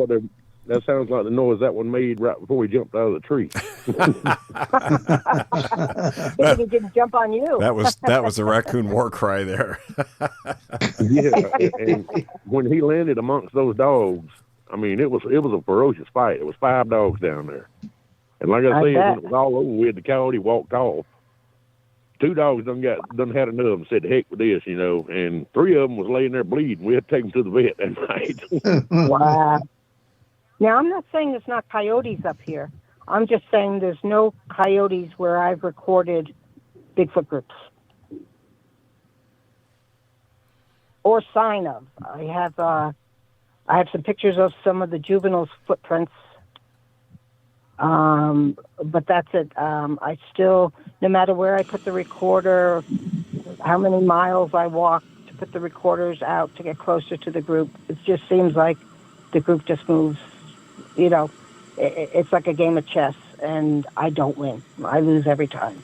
that sounds like the noise that one made right before he jumped out of the tree. He didn't jump on you. That was the raccoon war cry there. Yeah, and when he landed amongst those dogs, I mean, it was a ferocious fight. It was 5 dogs down there, and like I said, when it was all over with, the coyote walked off. 2 dogs done had enough and said, "Heck with this," and 3 of them was laying there bleeding. We had to take them to the vet that night. Wow. Now, I'm not saying there's not coyotes up here. I'm just saying there's no coyotes where I've recorded Bigfoot groups. Or sign of. I have some pictures of some of the juveniles' footprints. But that's it. I still, no matter where I put the recorder, how many miles I walk to put the recorders out to get closer to the group, it just seems like the group just moves. It's like a game of chess, and I don't win. I lose every time.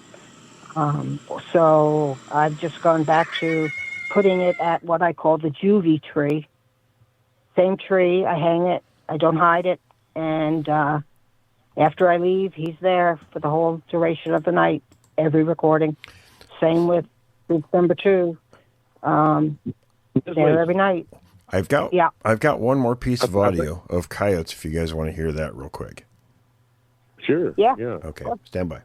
So I've just gone back to putting it at what I call the juvie tree. Same tree, I hang it, I don't hide it, and after I leave, he's there for the whole duration of the night, every recording. Same with group number 2. There every night. I've got one more piece of audio of coyotes if you guys want to hear that real quick. Sure. Yeah. Okay, stand by.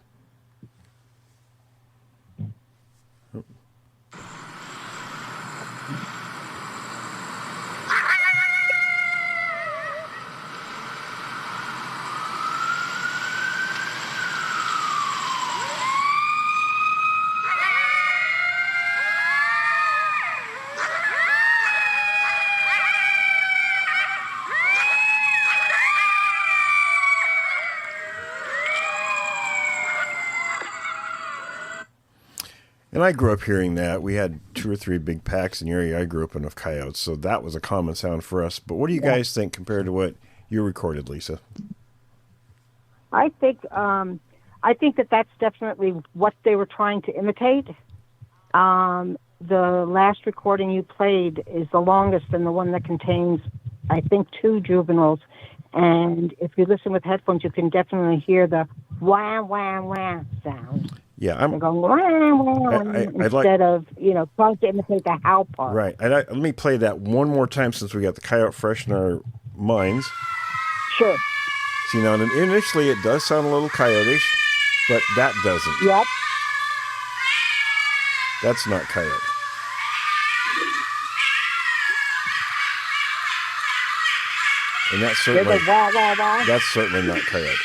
And I grew up hearing that. We had 2 or 3 big packs in the area I grew up in of coyotes, so that was a common sound for us. But what do you guys think compared to what you recorded, Lisa? I think that that's definitely what they were trying to imitate. The last recording you played is the longest and the one that contains, I think, 2 juveniles. And if you listen with headphones, you can definitely hear the wah, wah, wah sound. Yeah, They're going wah, wah, instead of, trying to imitate the howl part. Right. Let me play that one more time since we got the coyote fresh in our minds. Sure. See, now, initially it does sound a little coyotish, but that doesn't. Yep. That's not coyote. And that's certainly, that's certainly not coyote.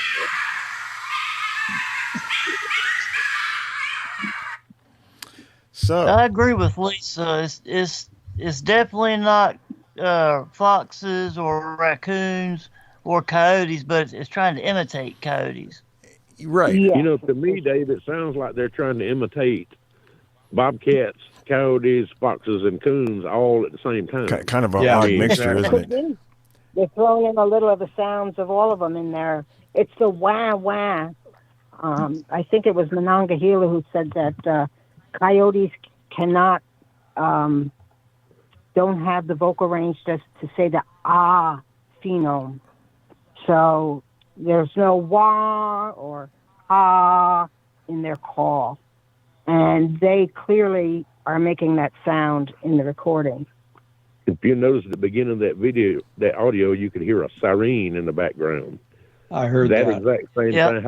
So I agree with Lisa. It's definitely not foxes or raccoons or coyotes, but it's trying to imitate coyotes. Right. To me, Dave, it sounds like they're trying to imitate bobcats, coyotes, foxes, and coons all at the same time. Kind of an odd mixture, isn't it? They're throwing in a little of the sounds of all of them in there. It's the wah wah. I think it was Monongahela who said that coyotes cannot, don't have the vocal range just to say the ah phenome. So there's no wah or ah in their call. And they clearly are making that sound in the recording. If you notice at the beginning of that video, that audio, you could hear a siren in the background. I heard that. Exact same thing.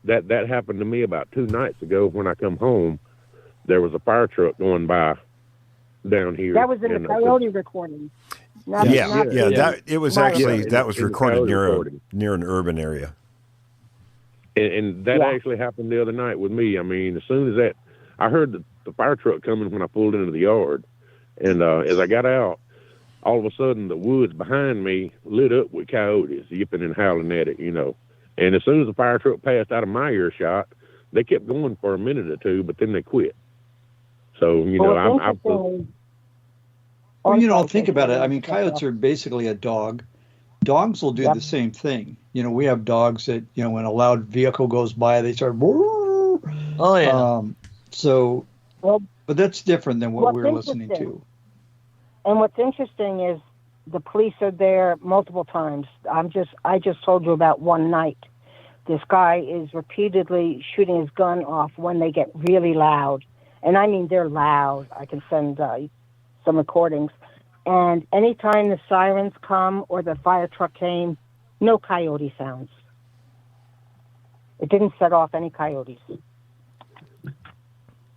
That happened to me about 2 nights ago when I come home. There was a fire truck going by down here. That was in the coyote recording. It was actually that was in recorded near an urban area. And that actually happened the other night with me. I mean, as soon as that, I heard the fire truck coming when I pulled into the yard. And as I got out, all of a sudden the woods behind me lit up with coyotes yipping and howling at it, you know. And as soon as the fire truck passed out of my earshot, they kept going for a minute or two, but then they quit. So, you know, Well, you know, think about it. I mean, coyotes are basically a dog. Dogs will do the same thing. You know, we have dogs that, you know, when a loud vehicle goes by, they start. Oh, yeah. But that's different than what we're listening to. And what's interesting is the police are there multiple times. I just told you about one night. This guy is repeatedly shooting his gun off when they get really loud. And I mean, they're loud. I can send some recordings. And anytime the sirens come or the fire truck came, no coyote sounds. It didn't set off any coyotes.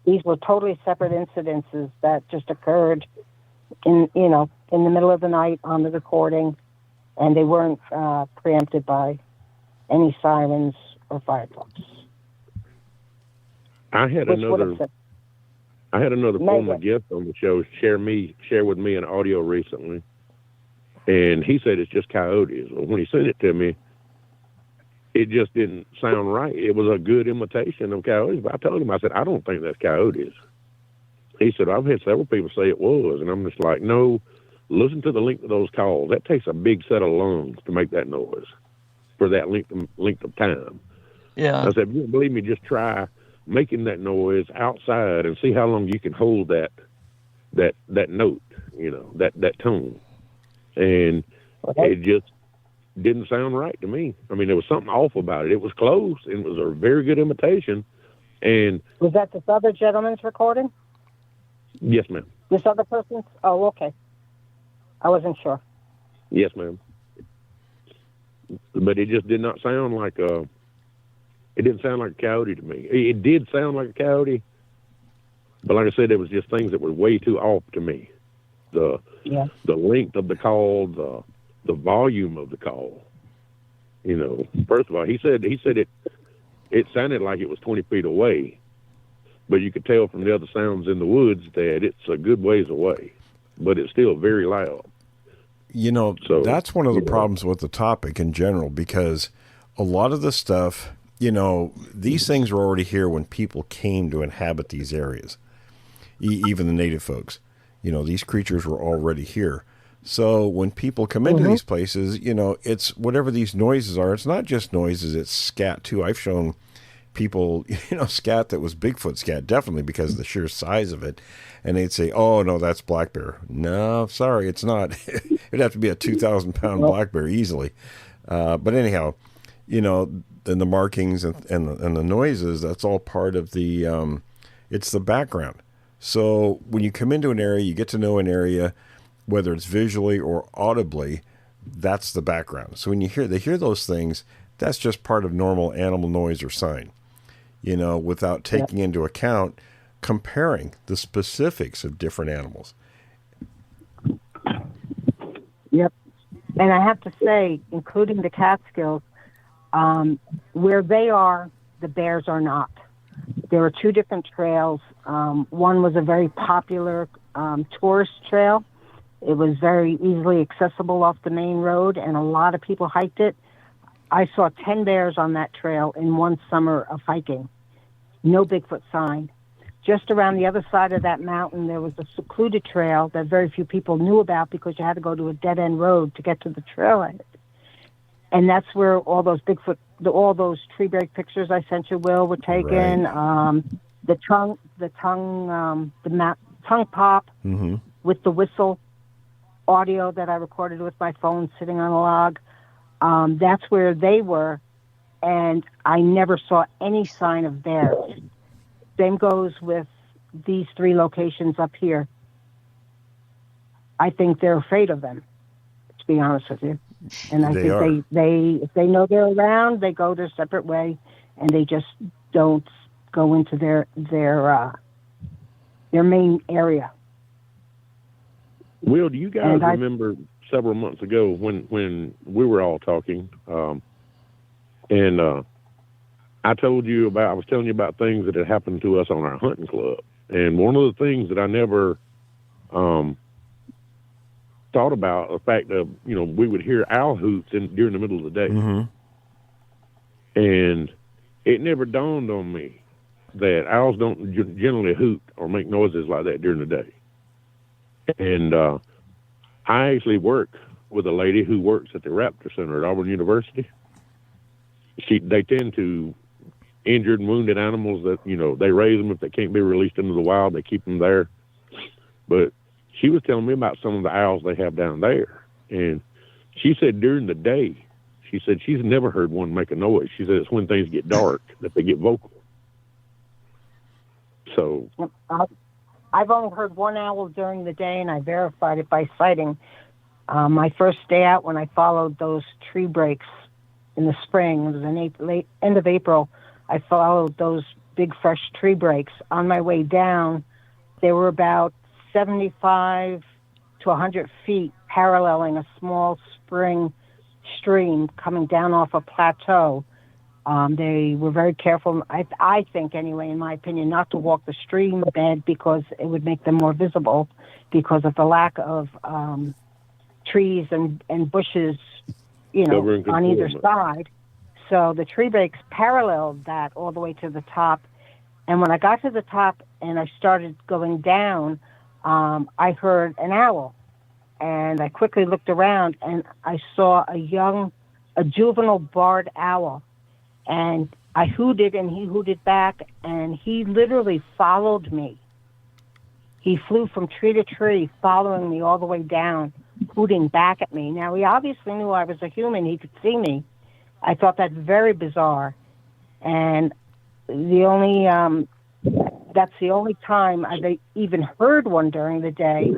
These were totally separate incidences that just occurred in the middle of the night on the recording, and they weren't preempted by any sirens or fire trucks. I had another former guest on the show share with me an audio recently, and he said it's just coyotes. Well, when he sent it to me, it just didn't sound right. It was a good imitation of coyotes, but I told him, I said, I don't think that's coyotes. He said, I've had several people say it was, and I'm just like, no, listen to the length of those calls. That takes a big set of lungs to make that noise for that length of time. Yeah. I said, if you don't believe me, just try making that noise outside and see how long you can hold that note, you know, that tone. And it just didn't sound right to me. I mean, there was something off about it. It was close, and it was a very good imitation. And was that this other gentleman's recording? Yes, ma'am. This other person's? Oh, okay. I wasn't sure. Yes, ma'am. But it just did not sound like it didn't sound like a coyote to me. It did sound like a coyote, but like I said, it was just things that were way too off to me. The length of the call, the volume of the call. You know, first of all, he said it sounded like it was 20 feet away, but you could tell from the other sounds in the woods that it's a good ways away, but it's still very loud. You know, that's one of the problems with the topic in general, because a lot of the stuff, you know, these things were already here when people came to inhabit these areas, even the native folks. You know, these creatures were already here. So when people come into these places, you know, it's whatever these noises are. It's not just noises, it's scat too. I've shown people, you know, scat that was Bigfoot scat, definitely because of the sheer size of it. And they'd say, oh, no, that's black bear. No, sorry, it's not. It'd have to be a 2,000-pound black bear easily. But anyhow, you know, then the markings and the noises, that's all part of the, it's the background. So when you come into an area, you get to know an area, whether it's visually or audibly, that's the background. So when they hear those things, that's just part of normal animal noise or sign, you know, without taking into account comparing the specifics of different animals. Yep. And I have to say, including the Catskills, where they are, the bears are not. There are two different trails. One was a very popular tourist trail. It was very easily accessible off the main road, and a lot of people hiked it. I saw 10 bears on that trail in one summer of hiking. No Bigfoot sign. just around the other side of that mountain, there was a secluded trail that very few people knew about because you had to go to a dead-end road to get to the trailhead. And that's where all those Bigfoot, all those tree break pictures I sent you, Will, were taken. Right. The tongue pop with the whistle audio that I recorded with my phone sitting on a log. That's where they were, and I never saw any sign of bears. Same goes with these 3 locations up here. I think they're afraid of them, to be honest with you. And I think they if they know they're around, they go their separate way, and they just don't go into their main area. Will, do you guys remember several months ago when we were all talking, and I was telling you about things that had happened to us on our hunting club, and one of the things that I never thought about, the fact of, we would hear owl hoots during the middle of the day. And it never dawned on me that owls don't generally hoot or make noises like that during the day. And I actually work with a lady who works at the Raptor Center at Auburn University. They tend to injured and wounded animals that, they raise them. If they can't be released into the wild, they keep them there. But she was telling me about some of the owls they have down there. And she said during the day, she said she's never heard one make a noise. She said it's when things get dark that they get vocal. So I've only heard one owl during the day, and I verified it by sighting. My first day out, when I followed those tree breaks in the spring, it was in end of April, I followed those big fresh tree breaks. On my way down, they were about 75 to 100 feet paralleling a small stream coming down off a plateau. They were very careful, I think anyway, in my opinion, not to walk the stream bed because it would make them more visible because of the lack of trees and bushes, on either side. So the tree breaks paralleled that all the way to the top. And when I got to the top and I started going down, I heard an owl. And I quickly looked around and I saw a juvenile barred owl. And I hooted and he hooted back, and he literally followed me. He flew from tree to tree, following me all the way down, hooting back at me. Now, he obviously knew I was a human. He could see me. I thought that very bizarre. And that's the only time I even heard one during the day.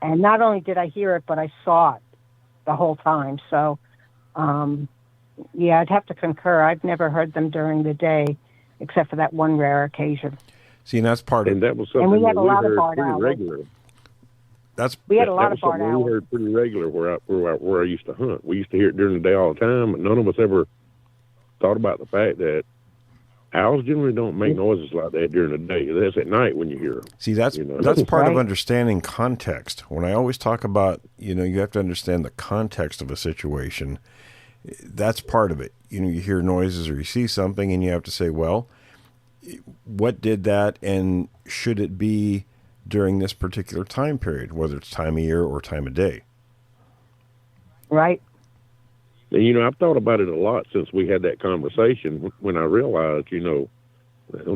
And not only did I hear it, but I saw it the whole time. So, yeah, I'd have to concur. I've never heard them during the day, except for that one rare occasion. See, and that's part of it. And that was something we had that a lot heard of barred pretty owls. regular. We had a lot of barred owls. We heard pretty regular where I used to hunt. We used to hear it during the day all the time, but none of us ever thought about the fact that owls generally don't make noises like that during the day. That's at night when you hear them. See, that's part of understanding context. When I always talk about, you have to understand the context of a situation. That's part of it. You hear noises or you see something and you have to say, well, what did that, and should it be during this particular time period, whether it's time of year or time of day? Right. And, I've thought about it a lot since we had that conversation when I realized, well,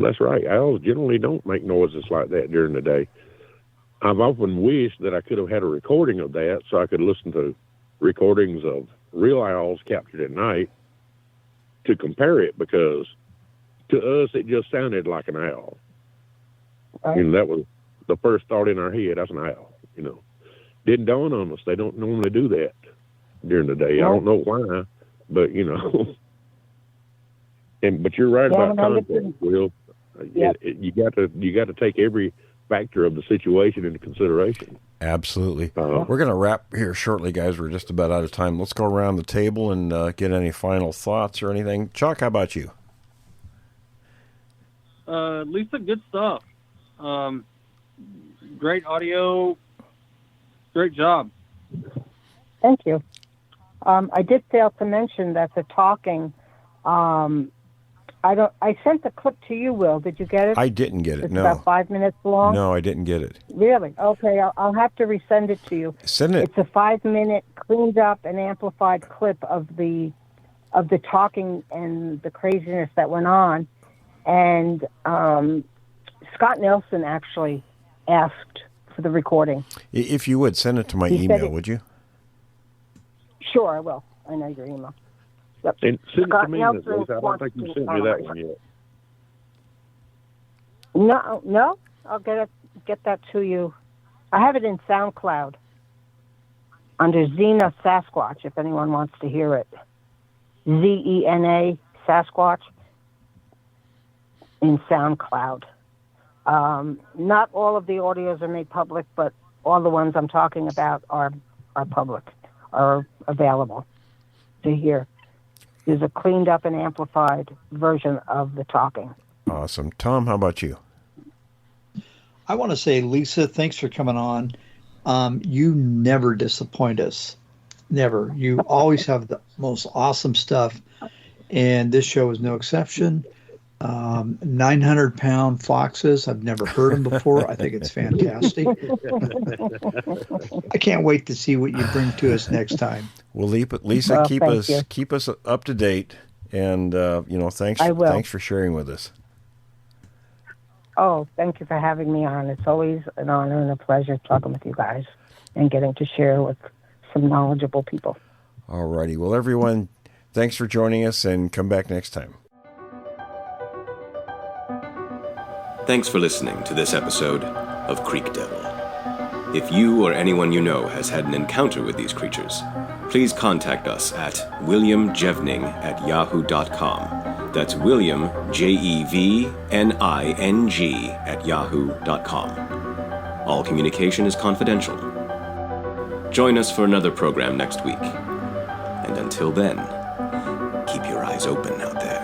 that's right. Owls generally don't make noises like that during the day. I've often wished that I could have had a recording of that so I could listen to recordings of real owls captured at night to compare it, because to us it just sounded like an owl. Right. That was the first thought in our head. That's an owl. Didn't dawn on us. They don't normally do that during the day. I don't know why, but but you're right about context, Will. Yep. You got to take every factor of the situation into consideration. Absolutely. We're going to wrap here shortly, guys. We're just about out of time. Let's go around the table and get any final thoughts or anything. Chuck, how about you? Lisa, good stuff. Great audio. Great job. Thank you. I did fail to mention that the talking, I sent the clip to you, Will. Did you get it? I didn't get it. It's No. about 5 minutes long. No, I didn't get it. Really? Okay, I'll have to resend it to you. Send it. It's a 5-minute cleaned up and amplified clip of the talking and the craziness that went on. And Scott Nelson actually asked for the recording. If you would, send it to my He said email, it- would you? Sure, I will. I know your email. Yep. And send it to Scott me, Nelson Miss Lisa. I don't wants think you to- sent me that one yet. No, I'll get that to you. I have it in SoundCloud under Xena Sasquatch, if anyone wants to hear it. ZENA Sasquatch in SoundCloud. Not all of the audios are made public, but all the ones I'm talking about are public, are available to hear. There's a cleaned up and amplified version of the talking. Awesome. Tom, how about you? I want to say, Lisa, thanks for coming on. You never disappoint us. Never. You always have the most awesome stuff. And this show is no exception. 900-pound foxes. I've never heard them before. I think it's fantastic. I can't wait to see what you bring to us next time. Well, Lisa, Well, keep us up to date, and thanks. I will. Thanks for sharing with us. Oh, thank you for having me on. It's always an honor and a pleasure talking with you guys and getting to share with some knowledgeable people. All righty. Well, everyone, thanks for joining us, and come back next time. Thanks for listening to this episode of Creek Devil. If you or anyone you know has had an encounter with these creatures, please contact us at williamjevning@yahoo.com. That's William, Jevning @yahoo.com. All communication is confidential. Join us for another program next week. And until then, keep your eyes open out there.